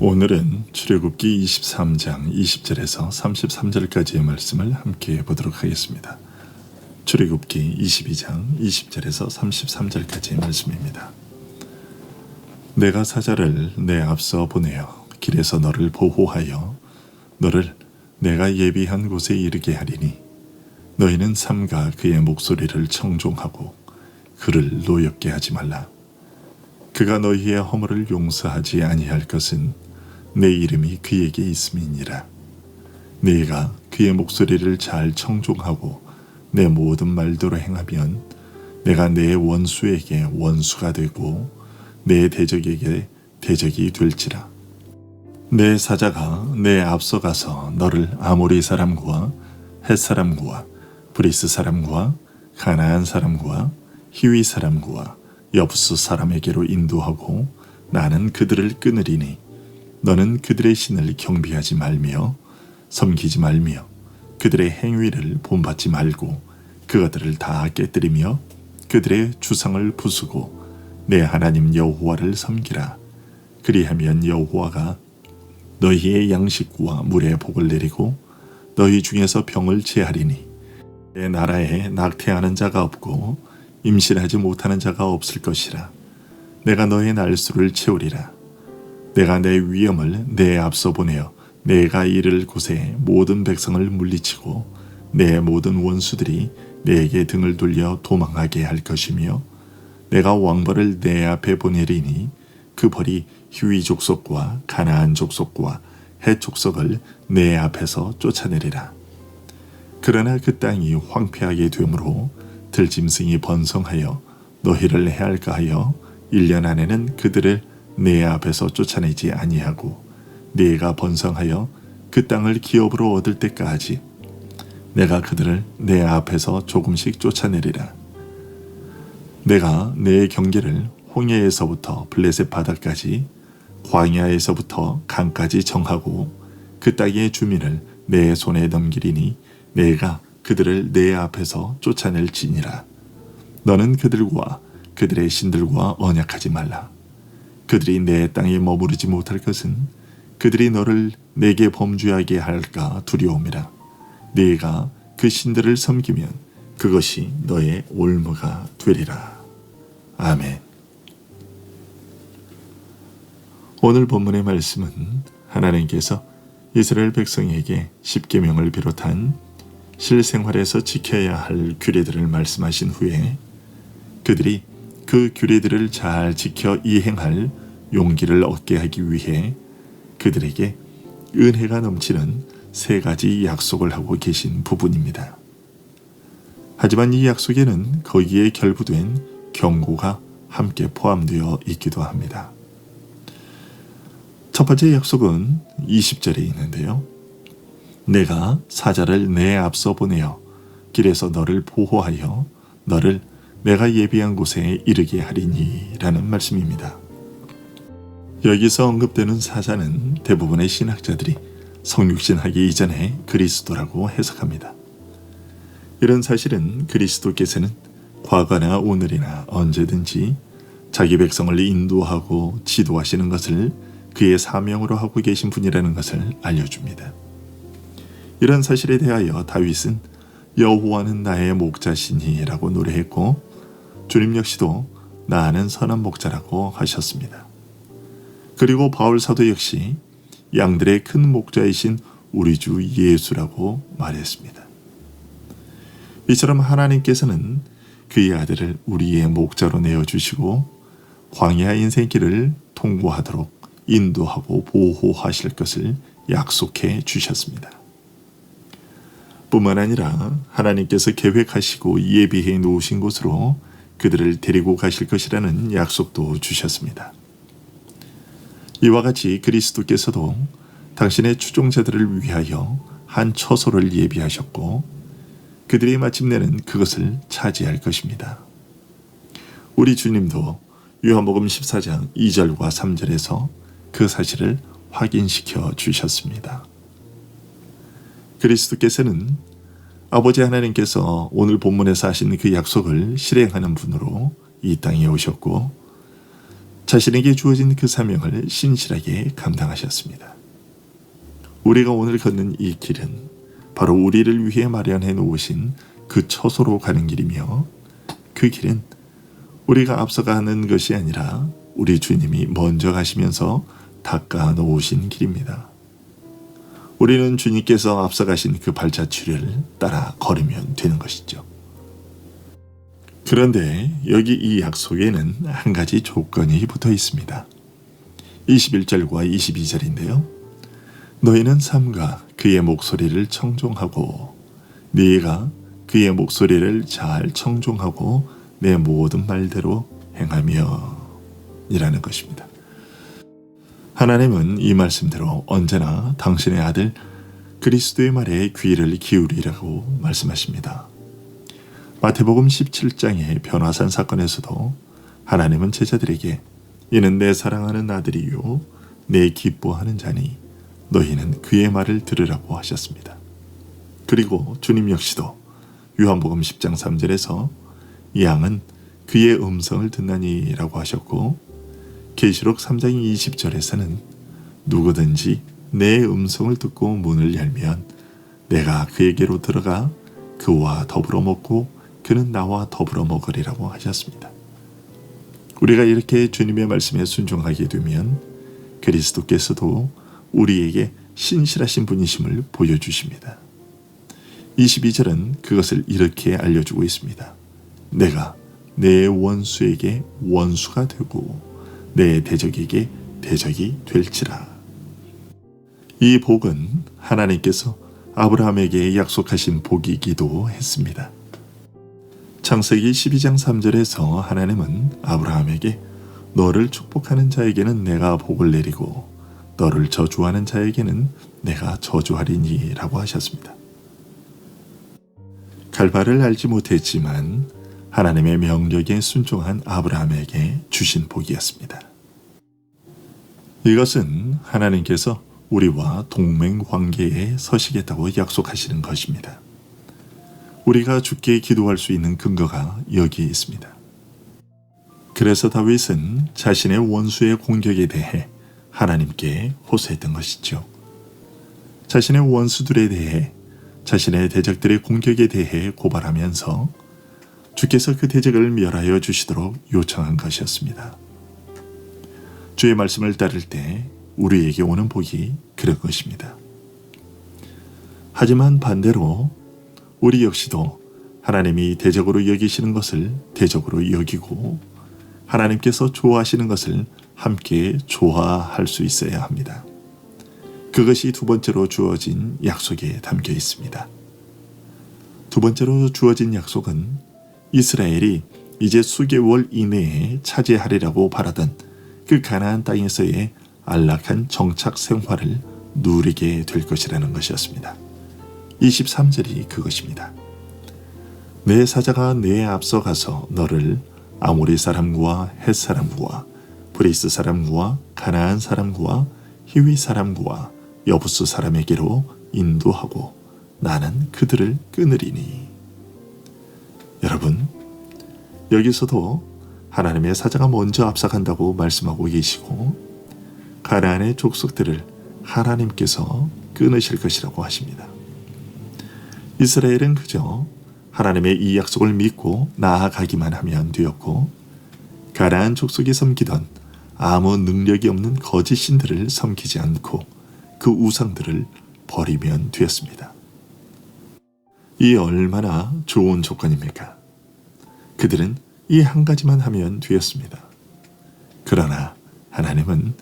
오늘은 출애굽기 23장 20절에서 33절까지의 말씀을 함께 보도록 하겠습니다. 출애굽기 22장 20절에서 33절까지의 말씀입니다. 내가 사자를 내 앞서 보내어 길에서 너를 보호하여 너를 내가 예비한 곳에 이르게 하리니 너희는 삼가 그의 목소리를 청종하고 그를 노엽게 하지 말라. 그가 너희의 허물을 용서하지 아니할 것은 내 이름이 그에게 있음이니라. 네가 그의 목소리를 잘 청종하고 내 모든 말대로 행하면 내가 내 원수에게 원수가 되고 내 대적에게 대적이 될지라. 내 사자가 내 앞서 가서 너를 아모리 사람과 헷 사람과 브리스 사람과 가나안 사람과 히위 사람과 여부스 사람에게로 인도하고 나는 그들을 끊으리니 너는 그들의 신을 경배하지 말며 섬기지 말며 그들의 행위를 본받지 말고 그것들을 다 깨뜨리며 그들의 주상을 부수고 내 하나님 여호와를 섬기라. 그리하면 여호와가 너희의 양식과 물에 복을 내리고 너희 중에서 병을 제하리니 내 나라에 낙태하는 자가 없고 임신하지 못하는 자가 없을 것이라. 내가 너의 날수를 채우리라. 내가 내 위엄을 내 앞서 보내어 내가 이를 곳에 모든 백성을 물리치고 내 모든 원수들이 내게 등을 돌려 도망하게 할 것이며 내가 왕벌을 내 앞에 보내리니 그 벌이 히위 족속과 가나안 족속과 헷 족속을 내 앞에서 쫓아내리라. 그러나 그 땅이 황폐하게 되므로 들짐승이 번성하여 너희를 해할까 하여 1년 안에는 그들을 내 앞에서 쫓아내지 아니하고 네가 번성하여 그 땅을 기업으로 얻을 때까지 내가 그들을 내 앞에서 조금씩 쫓아내리라. 내가 내 경계를 홍해에서부터 블레셋 바다까지 광야에서부터 강까지 정하고 그 땅의 주민을 내 손에 넘기리니 내가 그들을 내 앞에서 쫓아낼지니라. 너는 그들과 그들의 신들과 언약하지 말라. 그들이 내 땅에 머무르지 못할 것은 그들이 너를 내게 범죄하게 할까 두려움이라. 네가 그 신들을 섬기면 그것이 너의 올무가 되리라. 아멘. 오늘 본문의 말씀은 하나님께서 이스라엘 백성에게 십계명을 비롯한 실생활에서 지켜야 할 규례들을 말씀하신 후에 그들이 그 규례들을 잘 지켜 이행할 용기를 얻게 하기 위해 그들에게 은혜가 넘치는 3가지 약속을 하고 계신 부분입니다. 하지만 이 약속에는 거기에 결부된 경고가 함께 포함되어 있기도 합니다. 첫 번째 약속은 20절에 있는데요. 내가 사자를 내 앞서 보내어 길에서 너를 보호하여 너를 내가 예비한 곳에 이르게 하리니 라는 말씀입니다. 여기서 언급되는 사자는 대부분의 신학자들이 성육신하기 이전에 그리스도라고 해석합니다. 이런 사실은 그리스도께서는 과거나 오늘이나 언제든지 자기 백성을 인도하고 지도하시는 것을 그의 사명으로 하고 계신 분이라는 것을 알려줍니다. 이런 사실에 대하여 다윗은 여호와는 나의 목자시니 라고 노래했고 주님 역시도 나는 선한 목자라고 하셨습니다. 그리고 바울 사도 역시 양들의 큰 목자이신 우리 주 예수라고 말했습니다. 이처럼 하나님께서는 그의 아들을 우리의 목자로 내어주시고 광야 인생길을 통과하도록 인도하고 보호하실 것을 약속해 주셨습니다. 뿐만 아니라 하나님께서 계획하시고 예비해 놓으신 곳으로 그들을 데리고 가실 것이라는 약속도 주셨습니다. 이와 같이 그리스도께서도 당신의 추종자들을 위하여 한 처소를 예비하셨고 그들이 마침내는 그것을 차지할 것입니다. 우리 주님도 요한복음 14장 2절과 3절에서 그 사실을 확인시켜 주셨습니다. 그리스도께서는 아버지 하나님께서 오늘 본문에서 하신 그 약속을 실행하는 분으로 이 땅에 오셨고 자신에게 주어진 그 사명을 신실하게 감당하셨습니다. 우리가 오늘 걷는 이 길은 바로 우리를 위해 마련해 놓으신 그 처소로 가는 길이며, 그 길은 우리가 앞서가는 것이 아니라 우리 주님이 먼저 가시면서 닦아 놓으신 길입니다. 우리는 주님께서 앞서가신 그 발자취를 따라 걸으면 되는 것이죠. 그런데 여기 이 약속에는 한 가지 조건이 붙어 있습니다. 21절과 22절인데요. 너희는 삼가 그의 목소리를 청종하고 네가 그의 목소리를 잘 청종하고 내 모든 말대로 행하며 이라는 것입니다. 하나님은 이 말씀대로 언제나 당신의 아들 그리스도의 말에 귀를 기울이라고 말씀하십니다. 마태복음 17장의 변화산 사건에서도 하나님은 제자들에게 이는 내 사랑하는 아들이요 내 기뻐하는 자니 너희는 그의 말을 들으라고 하셨습니다. 그리고 주님 역시도 요한복음 10장 3절에서 양은 그의 음성을 듣나니 라고 하셨고, 계시록 3장 20절에서는 누구든지 내 음성을 듣고 문을 열면 내가 그에게로 들어가 그와 더불어 먹고 그는 나와 더불어 먹으리라고 하셨습니다. 우리가 이렇게 주님의 말씀에 순종하게 되면 그리스도께서도 우리에게 신실하신 분이심을 보여주십니다. 22절은 그것을 이렇게 알려주고 있습니다. 내가 내 원수에게 원수가 되고 내 대적에게 대적이 될지라. 이 복은 하나님께서 아브라함에게 약속하신 복이기도 했습니다. 창세기 12장 3절에서 하나님은 아브라함에게 너를 축복하는 자에게는 내가 복을 내리고 너를 저주하는 자에게는 내가 저주하리니 라고 하셨습니다. 갈바를 알지 못했지만 하나님의 명령에 순종한 아브라함에게 주신 복이었습니다. 이것은 하나님께서 우리와 동맹 관계에 서시겠다고 약속하시는 것입니다. 우리가 주께 기도할 수 있는 근거가 여기에 있습니다. 그래서 다윗은 자신의 원수의 공격에 대해 하나님께 호소했던 것이죠. 자신의 원수들에 대해, 자신의 대적들의 공격에 대해 고발하면서 주께서 그 대적을 멸하여 주시도록 요청한 것이었습니다. 주의 말씀을 따를 때 우리에게 오는 복이 그런 것입니다. 하지만 반대로 우리 역시도 하나님이 대적으로 여기시는 것을 대적으로 여기고 하나님께서 좋아하시는 것을 함께 좋아할 수 있어야 합니다. 그것이 두 번째로 주어진 약속에 담겨 있습니다. 두 번째로 주어진 약속은 이스라엘이 이제 수개월 이내에 차지하리라고 바라던 그 가나안 땅에서의 안락한 정착 생활을 누리게 될 것이라는 것이었습니다. 23절이 그것입니다. 내 사자가 내 앞서 가서 너를 아모리 사람과 헷 사람과 브리스 사람과 가나안 사람과 히위 사람과 여부스 사람에게로 인도하고 나는 그들을 끊으리니. 여러분, 여기서도 하나님의 사자가 먼저 앞서간다고 말씀하고 계시고 가나안의 족속들을 하나님께서 끊으실 것이라고 하십니다. 이스라엘은 그저 하나님의 이 약속을 믿고 나아가기만 하면 되었고, 가나안 족속이 섬기던 아무 능력이 없는 거짓 신들을 섬기지 않고 그 우상들을 버리면 되었습니다. 이 얼마나 좋은 조건입니까? 그들은 이 한 가지만 하면 되었습니다. 그러나 하나님은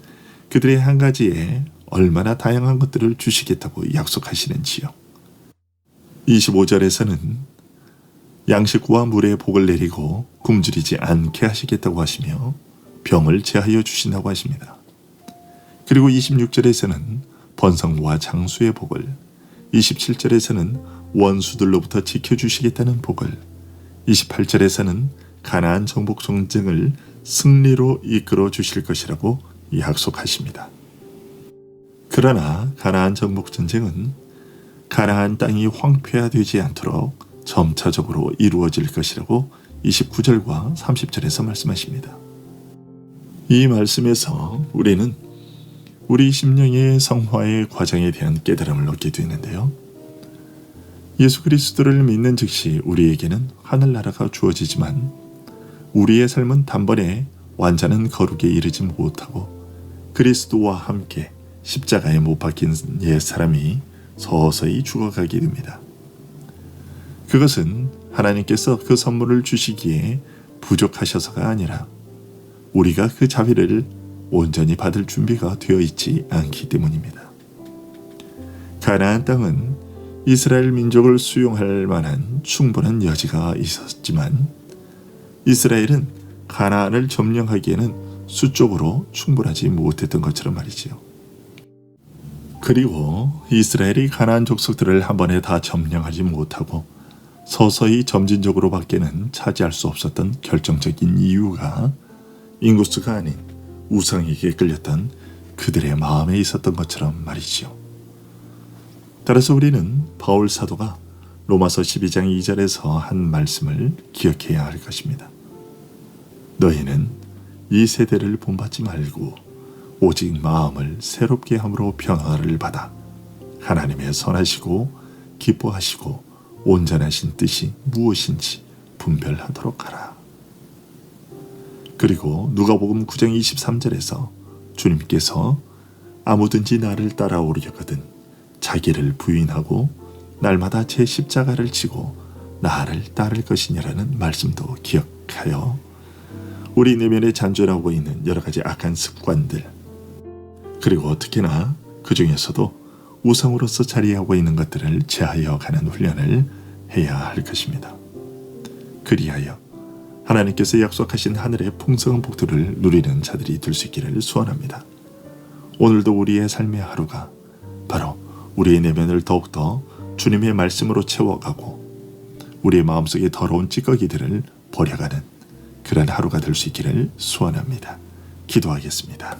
그들의 한 가지에 얼마나 다양한 것들을 주시겠다고 약속하시는지요. 25절에서는 양식과 물의 복을 내리고 굶주리지 않게 하시겠다고 하시며 병을 제하여 주신다고 하십니다. 그리고 26절에서는 번성과 장수의 복을, 27절에서는 원수들로부터 지켜주시겠다는 복을, 28절에서는 가나안 정복 전쟁을 승리로 이끌어 주실 것이라고 약속하십니다. 그러나 가나안 정복 전쟁은 가나안 땅이 황폐화되지 않도록 점차적으로 이루어질 것이라고 29절과 30절에서 말씀하십니다. 이 말씀에서 우리는 우리 심령의 성화의 과정에 대한 깨달음을 얻게 되는데요. 예수 그리스도를 믿는 즉시 우리에게는 하늘나라가 주어지지만 우리의 삶은 단번에 완전한 거룩에 이르지 못하고 그리스도와 함께 십자가에 못 박힌 옛 사람이 서서히 죽어가게 됩니다. 그것은 하나님께서 그 선물을 주시기에 부족하셔서가 아니라 우리가 그 자비를 온전히 받을 준비가 되어 있지 않기 때문입니다. 가나안 땅은 이스라엘 민족을 수용할 만한 충분한 여지가 있었지만 이스라엘은 가나안을 점령하기에는 수적으로 충분하지 못했던 것처럼 말이지요. 그리고 이스라엘이 가나안 족속들을 한 번에 다 점령하지 못하고 서서히 점진적으로 밖에는 차지할 수 없었던 결정적인 이유가 인구수가 아닌 우상에게 끌렸던 그들의 마음에 있었던 것처럼 말이지요. 따라서 우리는 바울 사도가 로마서 12장 2절에서 한 말씀을 기억해야 할 것입니다. 너희는 이 세대를 본받지 말고 오직 마음을 새롭게 함으로 변화를 받아 하나님의 선하시고 기뻐하시고 온전하신 뜻이 무엇인지 분별하도록 하라. 그리고 누가복음 9장 23절에서 주님께서 아무든지 나를 따라오려거든 자기를 부인하고 날마다 제 십자가를 지고 나를 따를 것이니라는 말씀도 기억하여 우리 내면에 잔존하고 있는 여러 가지 악한 습관들, 그리고 특히나 그 중에서도 우상으로서 자리하고 있는 것들을 제하여 가는 훈련을 해야 할 것입니다. 그리하여 하나님께서 약속하신 하늘의 풍성한 복들을 누리는 자들이 될 수 있기를 소원합니다. 오늘도 우리의 삶의 하루가 바로 우리의 내면을 더욱더 주님의 말씀으로 채워가고 우리의 마음속에 더러운 찌꺼기들을 버려가는 그런 하루가 될 수 있기를 소원합니다. 기도하겠습니다.